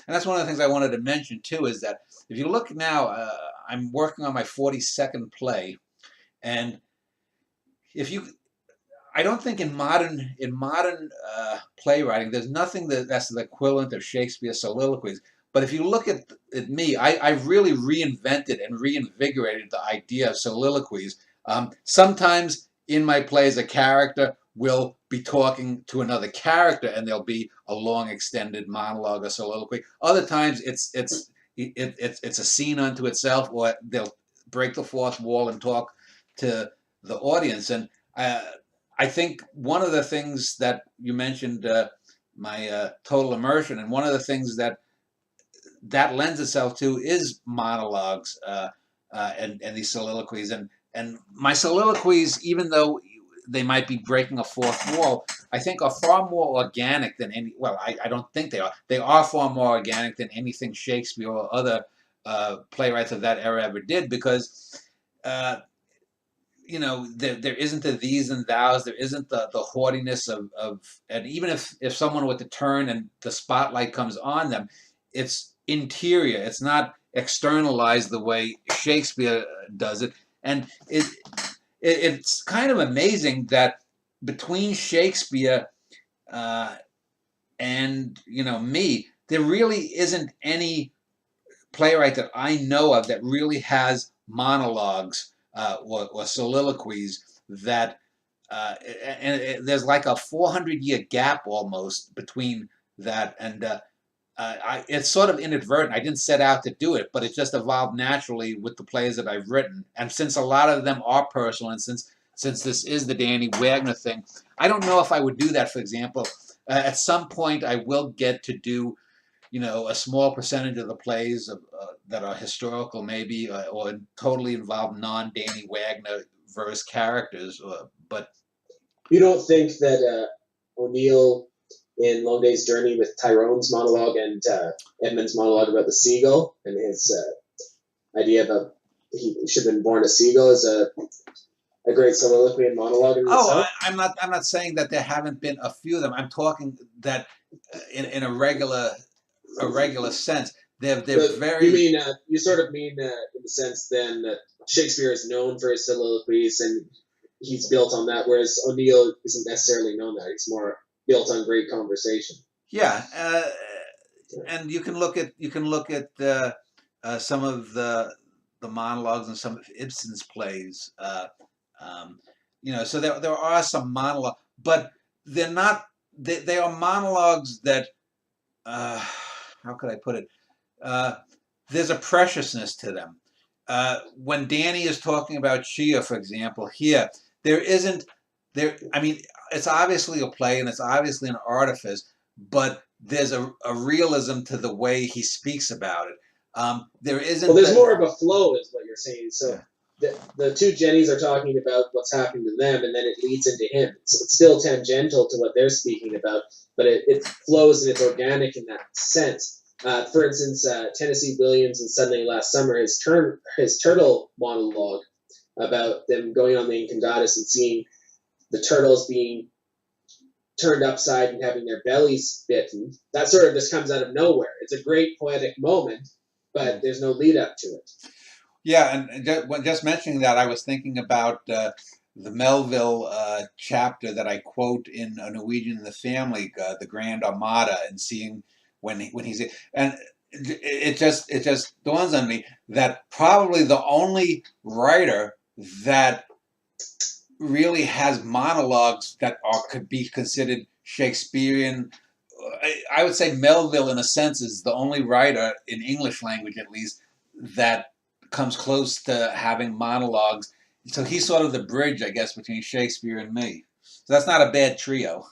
and that's one of the things I wanted to mention too, is that if you look now, I'm working on my 42nd play, and if you, I don't think in modern playwriting, there's nothing that's the equivalent of Shakespeare's soliloquies. But if you look at me, I've really reinvented and reinvigorated the idea of soliloquies. Sometimes in my plays, a character will be talking to another character, and there'll be a long, extended monologue or soliloquy. Other times, it's a scene unto itself, or they'll break the fourth wall and talk to the audience. And uh, I think one of the things that you mentioned, my total immersion, and one of the things that lends itself to is monologues, and these soliloquies. And my soliloquies, even though they might be breaking a fourth wall, I think are far more organic than any. Well, I don't think they are. They are far more organic than anything Shakespeare or other playwrights of that era ever did, because. Uh, there isn't the these and thous, there isn't the haughtiness of, and even if someone were to turn and the spotlight comes on them, it's interior, it's not externalized the way Shakespeare does it. And it's kind of amazing that between Shakespeare uh, and me, there really isn't any playwright that I know of that really has monologues or soliloquies that, and there's like a 400-year gap almost between that. And it's sort of inadvertent. I didn't set out to do it, but it just evolved naturally with the plays that I've written. And since a lot of them are personal, and since this is the Danny Wagner thing, I don't know if I would do that. For example, at some point I will get to do a small percentage of the plays that are historical, maybe, or totally involve non-Danny Wagner verse characters. But You don't think that O'Neill in Long Day's Journey with Tyrone's monologue and Edmund's monologue about the seagull and his idea about he should have been born a seagull is a great soliloquy and monologue in oh, itself? I'm not saying that there haven't been a few of them. I'm talking that in a regular sense, they're But you very. mean you sort of mean in the sense then that Shakespeare is known for his soliloquies and he's built on that, whereas O'Neill isn't necessarily known that. He's more built on great conversation. Yeah, and you can look at some of the monologues in some of Ibsen's plays. So there are some monologues, but they're not. They are monologues that. Uh, how could I put it? Uh, there's a preciousness to them. When Danny is talking about Chia, for example, here there isn't there. I mean, it's obviously a play and it's obviously an artifice, but there's a realism to the way he speaks about it. There Well, isn't there's the. more of a flow, is what you're saying. So Yeah. the two Jennies are talking about what's happening to them, and then it leads into him. It's still tangential to what they're speaking about, but it flows and it's organic in that sense. For instance, Tennessee Williams in Suddenly Last Summer, his turtle monologue about them going on the Encantadas and seeing the turtles being turned upside and having their bellies bitten. That sort of just comes out of nowhere. It's a great poetic moment, but there's no lead up to it. Yeah, and just mentioning that, I was thinking about the Melville chapter that I quote in A Norwegian in the Family, the Grand Armada, and seeing when he's, and it just dawns on me that probably the only writer that really has monologues that could be considered Shakespearean. I would say Melville, in a sense, is the only writer in English language, at least, that comes close to having monologues. So he's sort of the bridge, I guess, between Shakespeare and me. So that's not a bad trio.